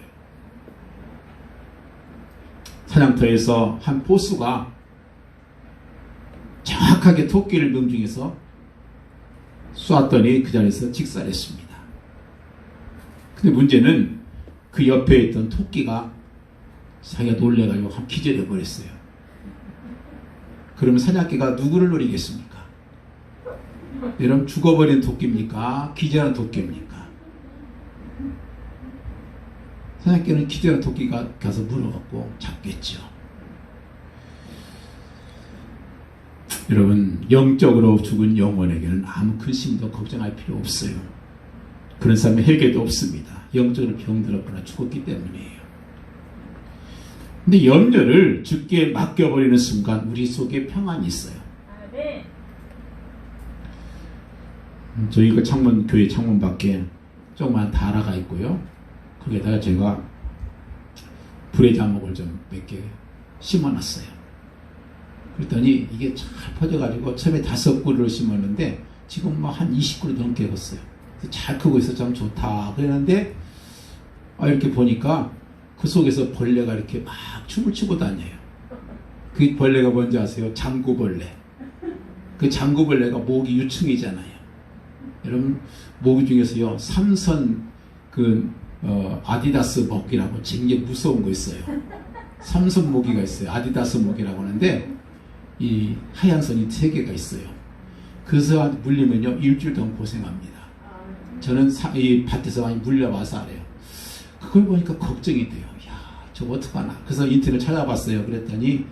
사냥터에서 한 보수가 정확하게 토끼를 명중해서 쏘았더니 그 자리에서 직살했습니다. 근데 문제는 그 옆에 있던 토끼가 자기가 놀래가지고 한 기절해 버렸어요. 그러면 사냥개가 누구를 노리겠습니까? 여러분, 죽어버린 토끼입니까? 기절한 토끼입니까? 사냥개는 기절한 토끼가 가서 물어갖고 잡겠죠. 여러분, 영적으로 죽은 영혼에게는 아무 근심도 걱정할 필요 없어요. 그런 사람의 해결도 없습니다. 영적으로 병들었거나 죽었기 때문이에요. 근데 염려를 주께 맡겨버리는 순간 우리 속에 평안이 있어요. 네. 저희 그 창문, 교회 창문 밖에 조그만 다라가 있고요. 거기에다가 제가 불의 자목을 좀 몇 개 심어놨어요. 그랬더니 이게 잘 퍼져가지고 처음에 5그루를 심었는데 지금 뭐 한 20그루 넘게 컸어요. 잘 크고 있어 참 좋다 그랬는데 이렇게 보니까 그 속에서 벌레가 이렇게 막 춤을 추고 다녀요. 그 벌레가 뭔지 아세요? 장구벌레. 그 장구벌레가 모기 유충이잖아요. 여러분, 모기 중에서요, 삼선 아디다스 모기라고 굉장히 무서운 거 있어요. 삼선 모기가 있어요. 아디다스 모기라고 하는데 이 하얀 선이 3개가 있어요. 그래서 물리면요 일주일 동안 고생합니다. 저는 이 밭에서 많이 물려와서 알아요. 그걸 보니까 걱정이 돼요. 야, 저거 어떡하나. 그래서 인터넷 찾아봤어요. 그랬더니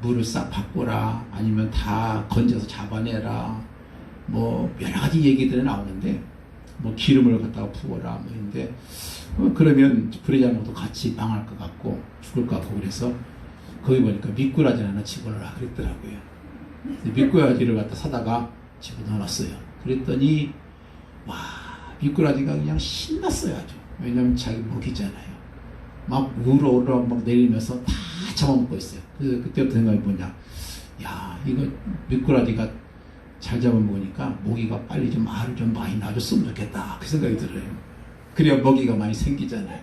물을 싹 바꿔라, 아니면 다 건져서 잡아내라, 뭐 여러 가지 얘기들이 나오는데, 뭐 기름을 갖다가 부어라, 뭐 있는데, 그러면 불의자모도 같이 망할 것 같고 죽을 것 같고, 그래서 거기 보니까 미꾸라지 하나 집어넣으라 그랬더라고요. 미꾸라지를 갖다 사다가 집어넣어놨어요. 그랬더니 와, 미꾸라지가 그냥 신났어요, 아주. 왜냐면 자기 먹이잖아요. 막 우러우러 막 내리면서 다 잡아먹고 있어요. 그래서 그때부터 생각이 뭐냐, 야, 이거 미꾸라지가 잘 잡아먹으니까 모기가 빨리 좀 알을 좀 많이 놔줬으면 좋겠다, 그 생각이 들어요. 그래야 먹이가 많이 생기잖아요.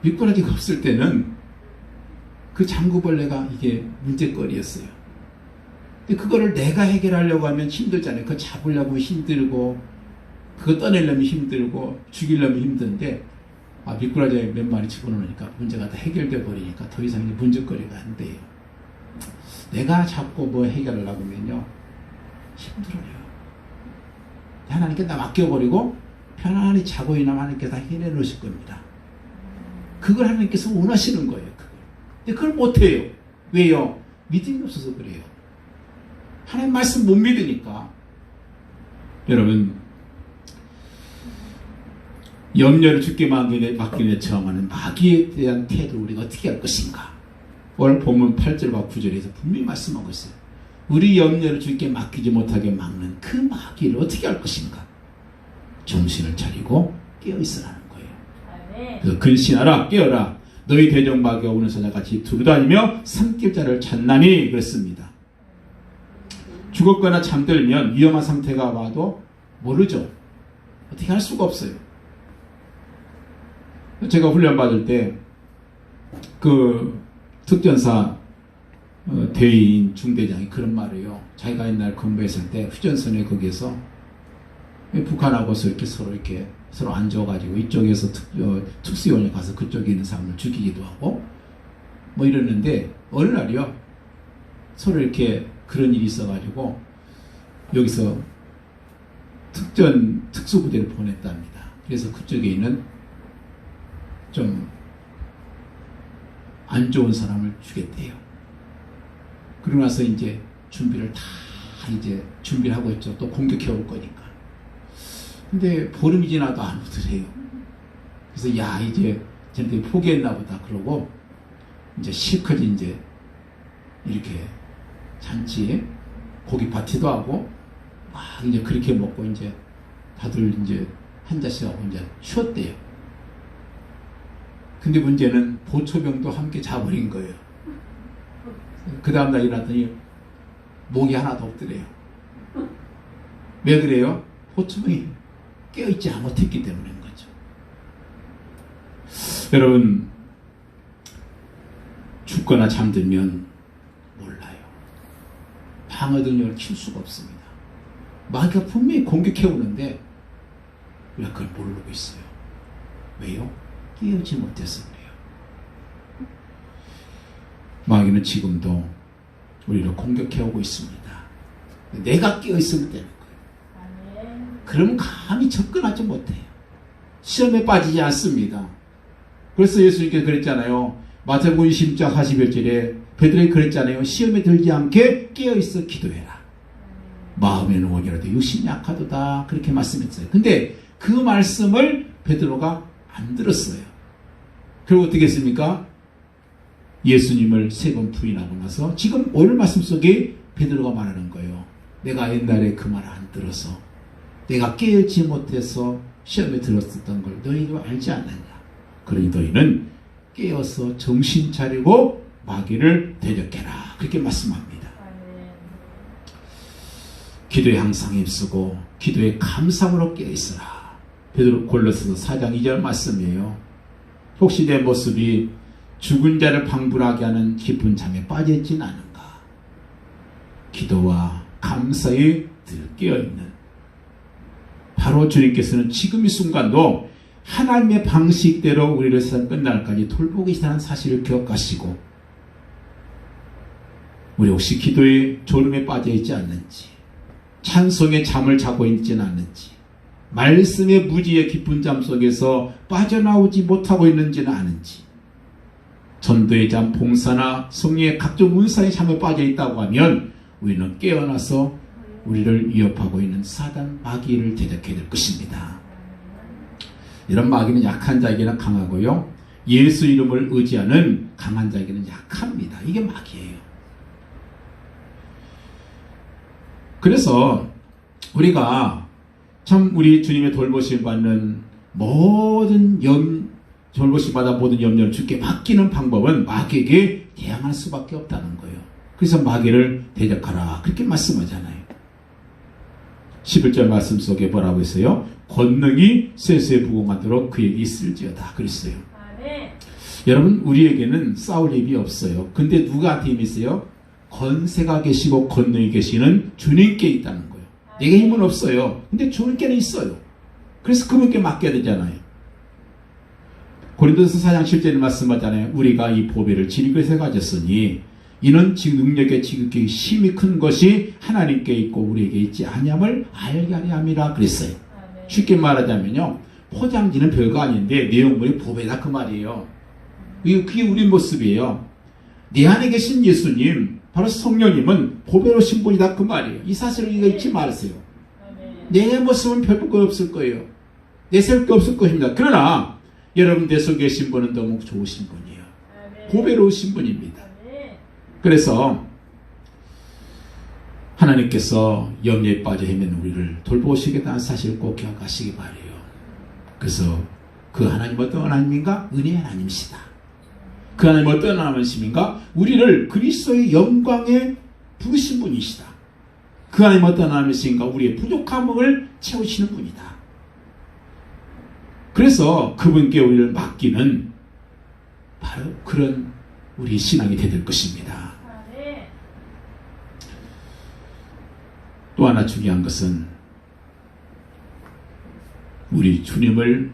미꾸라지가 없을 때는 그 장구벌레가 이게 문제거리였어요. 근데 그거를 내가 해결하려고 하면 힘들잖아요. 그거 잡으려면 힘들고, 그거 떠내려면 힘들고, 죽이려면 힘든데, 미꾸라지 몇 마리 집어넣으니까 문제가 다 해결돼 버리니까 더 이상 문제거리가 안 돼요. 내가 자꾸 뭐 해결하려고 하면요, 힘들어요. 하나님께 다 맡겨버리고 편안히 자고 있나면 하나님께서 다 해내 놓으실 겁니다. 그걸 하나님께서 원하시는 거예요. 근데 그걸 못해요. 왜요? 믿음이 없어서 그래요. 하나님 말씀 못 믿으니까. 여러분, 염려를 주께 맡기는 처음하는 마귀에 대한 태도, 우리가 어떻게 할 것인가? 오늘 본문 8절과 9절에서 분명히 말씀하고 있어요. 우리 염려를 주께 맡기지 못하게 막는 그 마귀를 어떻게 할 것인가? 정신을 차리고 깨어있으라는 거예요. 그래서 근신하라, 깨어라. 너희 대적마귀가 우는 사자같이 두루다니며 삼킬 자를 찾나니 그랬습니다. 죽었거나 잠들면 위험한 상태가 와도 모르죠. 어떻게 할 수가 없어요. 제가 훈련 받을 때 그 특전사 대위인 중대장이 그런 말이에요. 자기가 옛날 근무했을 때 휴전선에 거기에서 북한하고서 이렇게 서로 앉아가지고 이쪽에서 특수요원이 가서 그쪽에 있는 사람을 죽이기도 하고 뭐 이러는데 어느 날이요 서로 이렇게 그런 일이 있어가지고 여기서 특수부대를 보냈답니다. 그래서 그쪽에 있는 좀 안 좋은 사람을 죽였대요. 그러고 나서 이제 준비를 하고 있죠. 또 공격해 올 거니까. 근데 보름이 지나도 안 오더래요. 그래서 야 이제 쟤네들이 포기했나 보다 그러고 이제 실컷 이제 이렇게 잔치에 고기 파티도 하고 막 이제 그렇게 먹고 이제 다들 이제 한 잔씩 하고 이제 쉬었대요. 근데 문제는 보초병도 함께 자버린 거예요. 그 다음날 일어났더니 목이 하나도 없더래요. 왜 그래요? 보초병이 깨어있지 못했기 때문인 거죠. 여러분 죽거나 잠들면 몰라요. 방어 능력을 키울 수가 없습니다. 마귀가 분명히 공격해 오는데 우리가 그걸 모르고 있어요. 왜요? 깨우지 못해서 그래요. 마귀는 지금도 우리를 공격해 오고 있습니다. 내가 깨어있으면 되는 거예요. 그러면 감히 접근하지 못해요. 시험에 빠지지 않습니다. 그래서 예수님께서 그랬잖아요. 마태복음 20장 41절에 베드로에게 그랬잖아요. 시험에 들지 않게 깨어있어 기도해라. 마음에는 원이라도 육신이 약하도다. 그렇게 말씀했어요. 근데 그 말씀을 베드로가 안 들었어요. 그리고 어떻게 했습니까? 예수님을 3번 부인하고 나서 지금 오늘 말씀 속에 베드로가 말하는 거예요. 내가 옛날에 그 말을 안 들어서 내가 깨어있지 못해서 시험에 들었었던 걸 너희도 알지 않느냐. 그러니 너희는 깨어서 정신 차리고 마귀를 대적해라. 그렇게 말씀합니다. 기도에 항상 힘쓰고 기도에 감사함으로 깨어있으라. 베드로 골로새서 4장 2절 말씀이에요. 혹시 내 모습이 죽은 자를 방불하게 하는 깊은 잠에 빠져있진 않은가. 기도와 감사에 늘 깨어있는 바로 주님께서는 지금 이 순간도 하나님의 방식대로 우리를 세상 끝날까지 돌보고 계시다는 사실을 기억하시고 우리 혹시 기도에 졸음에 빠져있지 않는지 찬송에 잠을 자고 있지는 않는지 말씀의 무지의 깊은 잠 속에서 빠져나오지 못하고 있는지는 아는지 전도의 잠, 봉사나 성령의 각종 문사의 잠에 빠져있다고 하면 우리는 깨어나서 우리를 위협하고 있는 사단 마귀를 대적해야 될 것입니다. 이런 마귀는 약한 자에게는 강하고요. 예수 이름을 의지하는 강한 자에게는 약합니다. 이게 마귀예요. 그래서 우리가 참 우리 주님의 돌보심 받는 돌보심 받아 모든 염려를 주께 맡기는 방법은 마귀에게 대항할 수밖에 없다는 거예요. 그래서 마귀를 대적하라 그렇게 말씀하잖아요. 11절 말씀 속에 뭐라고 했어요? 권능이 쇠쇠 부응하도록 그에게 있을지어다 그랬어요. 여러분 우리에게는 싸울 힘이 없어요. 근데 누구한테 힘이 있어요? 권세가 계시고 권능이 계시는 주님께 있다는 거예요. 내게 힘은 없어요. 근데 주님께는 있어요. 그래서 그분께 맡겨야 되잖아요. 고린도서 4장 7절에 말씀하잖아요. 우리가 이 보배를 지니것에 가졌으니 이는 지금 능력에 지극히 힘이 큰 것이 하나님께 있고 우리에게 있지 아니함을 알게 하려 함이라 그랬어요. 쉽게 말하자면요. 포장지는 별거 아닌데 내용물이 보배다 그 말이에요. 그게 우리 모습이에요. 내 안에 계신 예수님 바로 성령님은 보배로 신분이다 그 말이에요. 이 사실을 우리가 잊지 말으세요. 내 모습은 별 것 없을 거예요. 내세울 게 없을 것입니다. 그러나 여러분 내 속에 계신 분은 너무 좋으신 분이에요. 보배로우신 분입니다. 그래서 하나님께서 염려에 빠져 헤매는 우리를 돌보시겠다는 사실을 꼭 기억하시기 바라요. 그래서 그 하나님 어떤 하나님인가? 은혜의 하나님이시다. 그 하나님 어떤 하나님이십니까? 우리를 그리스도의 영광에 부르신 분이시다. 그 하나님 어떤 하나님이신가? 우리의 부족함을 채우시는 분이다. 그래서 그분께 우리를 맡기는 바로 그런 우리 신앙이 되될 것입니다. 또 하나 중요한 것은 우리 주님을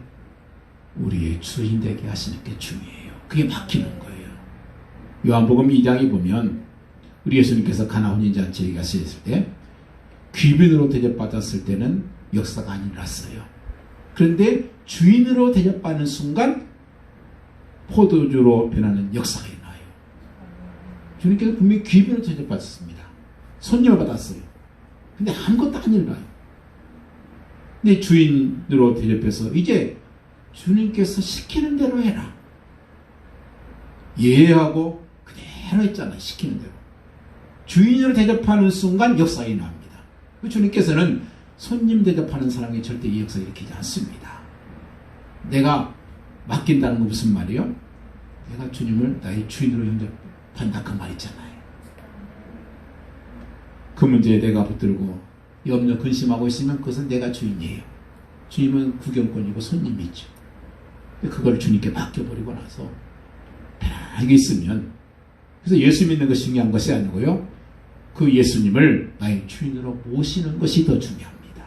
우리의 주인 되게 하시는 게 중요해요. 그게 맡기는 거예요. 요한복음 2장에 보면 우리 예수님께서 가나 혼인잔치에 가셨을 때 귀빈으로 대접받았을 때는 역사가 안 일어났어요. 그런데 주인으로 대접받는 순간 포도주로 변하는 역사가 일어나요. 주님께서 분명히 귀빈으로 대접받았습니다. 손님을 받았어요. 근데 아무것도 안 일어나요. 근데 주인으로 대접해서 이제 주님께서 시키는 대로 해라. 예하고 그대로 했잖아요. 시키는 대로. 주인으로 대접하는 순간 역사가 일어납니다. 주님께서는 손님 대접하는 사람이 절대 이 역사를 일으키지 않습니다. 내가 맡긴다는 건 무슨 말이에요? 내가 주님을 나의 주인으로 영접한다 그 말 있잖아요. 그 문제에 내가 붙들고 염려 근심하고 있으면 그것은 내가 주인이에요. 주님은 구경꾼이고 손님이죠. 그걸 주님께 맡겨버리고 나서 편하게 있으면, 그래서 예수 믿는 것이 중요한 것이 아니고요, 그 예수님을 나의 주인으로 모시는 것이 더 중요합니다.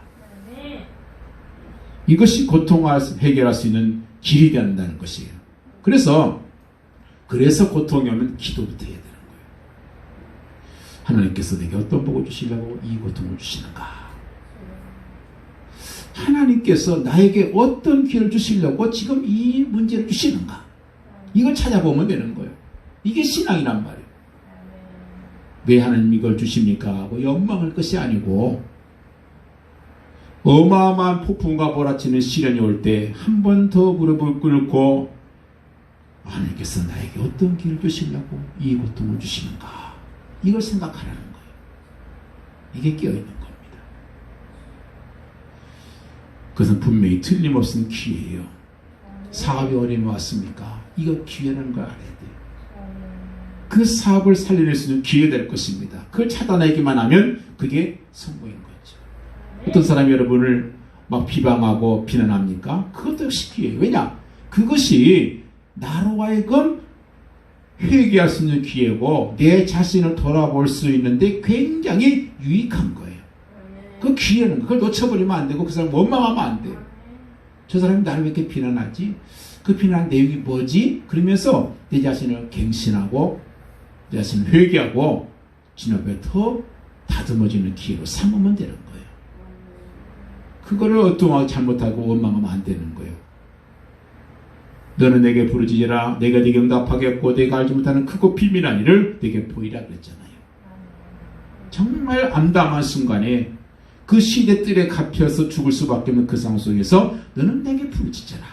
이것이 고통을 해결할 수 있는 길이 된다는 것이에요. 그래서 고통이 오면 기도부터 해야 되는 거예요. 하나님께서 내게 어떤 복을 주시려고 이 고통을 주시는가? 하나님께서 나에게 어떤 기회를 주시려고 지금 이 문제를 주시는가? 이걸 찾아보면 되는 거예요. 이게 신앙이란 말이에요. 왜 하나님 이걸 주십니까? 하고 원망할 것이 아니고, 어마어마한 폭풍과 몰아치는 시련이 올 때 한 번 더 무릎을 꿇고 하나님께서 나에게 어떤 길을 주시려고 이 고통을 주시는가? 이걸 생각하라는 거예요. 이게 깨어있는 겁니다. 그것은 분명히 틀림없는 기회예요. 사업이 어려움이 왔습니까? 이거 기회라는 걸 알아야 돼요. 그 사업을 살려낼 수 있는 기회 될 것입니다. 그걸 찾아내기만 하면 그게 성공인 거죠. 어떤 사람이 여러분을 막 비방하고 비난합니까? 그것도 역시 기회예요. 왜냐? 그것이 나로 하여금 회개할 수 있는 기회고 내 자신을 돌아볼 수 있는데 굉장히 유익한 거예요. 그 기회는 그걸 놓쳐버리면 안 되고 그 사람 원망하면 안 돼요. 저 사람이 나를 왜 이렇게 비난하지? 그 비난한 내용이 뭐지? 그러면서 내 자신을 갱신하고 내 자신을 회개하고 주님 앞에 더 다듬어지는 기회로 삼으면 되는 거예요. 그거를 엉뚱하게 잘못하고 원망하면 안 되는 거예요. 너는 내게 부르짖으라. 내가 네게 응답하겠고 내가 알지 못하는 크고 비밀한 일을 네게 보이라 그랬잖아요. 정말 암담한 순간에 그 시대뜰에 갇혀서 죽을 수밖에 없는 그 상황 속에서 너는 내게 부르짖어라.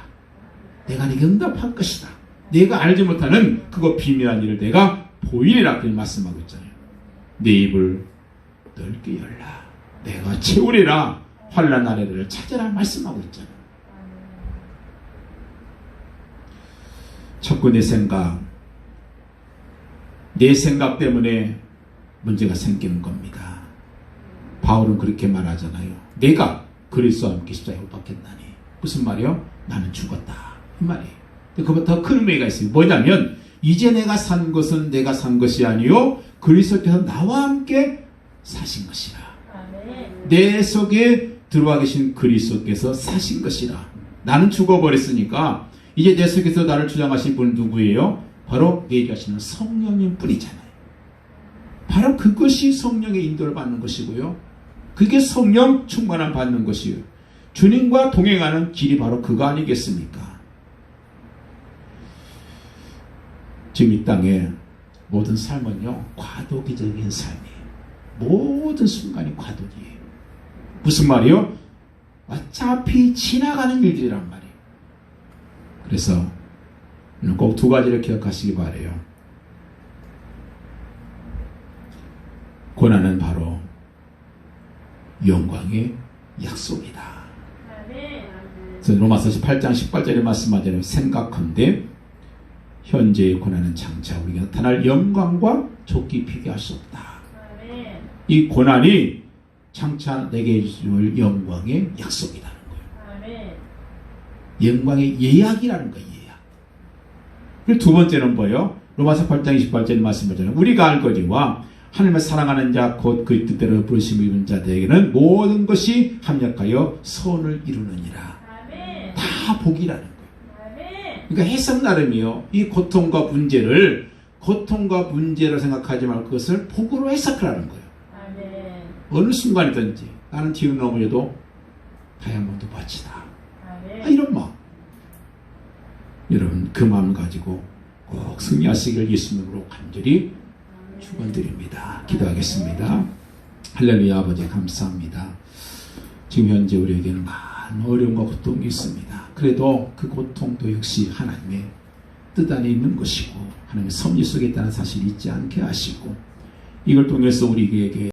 내가 네게 응답할 것이다. 내가 알지 못하는 그거 비밀한 일을 내가 보이리라 그렇게 말씀하고 있잖아요. 내 입을 넓게 열라. 내가 채우리라. 환난 아래를 찾으라 말씀하고 있잖아요. 자꾸 내 생각 때문에 문제가 생기는 겁니다. 바울은 그렇게 말하잖아요. 내가 그리스도와 함께 십자가에 못 박혔나니. 무슨 말이요? 나는 죽었다. 이 말이에요. 그보다 더 큰 의미가 있어요. 뭐냐면 이제 내가 산 것은 내가 산 것이 아니요 그리스도께서 나와 함께 사신 것이라. 내 속에 들어와 계신 그리스도께서 사신 것이라. 나는 죽어버렸으니까 이제 내 속에서 나를 주장하신 분은 누구예요? 바로 내주하시는 성령님 뿐이잖아요. 바로 그것이 성령의 인도를 받는 것이고요. 그게 성령 충만함 받는 것이에요. 주님과 동행하는 길이 바로 그거 아니겠습니까? 지금 이 땅에 모든 삶은요, 과도기적인 삶이에요. 모든 순간이 과도기예요. 무슨 말이요? 어차피 지나가는 일들이란 말이에요. 그래서 꼭 두 가지를 기억하시기 바라요. 고난은 바로 영광의 약속이다. 그래서 로마서 8장 18절에 말씀하자면 생각한데 현재의 고난은 장차 우리가 나타날 영광과 좁기 비교할 수 없다. 아멘. 이 고난이 장차 내게 줄 영광의 약속이라는 거예요. 아멘. 영광의 예약이라는 거예요. 예약. 그리고 두 번째는 뭐예요? 로마서 8장 28절에 말씀하잖아요. 우리가 알거니와 하나님을 사랑하는 자 곧 그 뜻대로 부르심을 입은 자들에게는 모든 것이 합력하여 선을 이루느니라. 아멘. 다 복이라는 거예요. 아멘. 그러니까 해석 나름이요. 이 고통과 문제를 고통과 문제로 생각하지 말고 그것을 복으로 해석하라는 거예요. 아멘. 어느 순간이든지 나는 뒤로 넘어져도 다이아몬드 밭이다. 아멘. 이런 마음. 여러분 그 마음을 가지고 꼭 승리하시길 예수님으로 간절히 축원드립니다. 기도하겠습니다. 할렐루야. 아버지 감사합니다. 지금 현재 우리에게는 많은 어려움과 고통이 있습니다. 그래도 그 고통도 역시 하나님의 뜻 안에 있는 것이고 하나님의 섭리 속에 있다는 사실을 잊지 않게 하시고 이걸 통해서 우리에게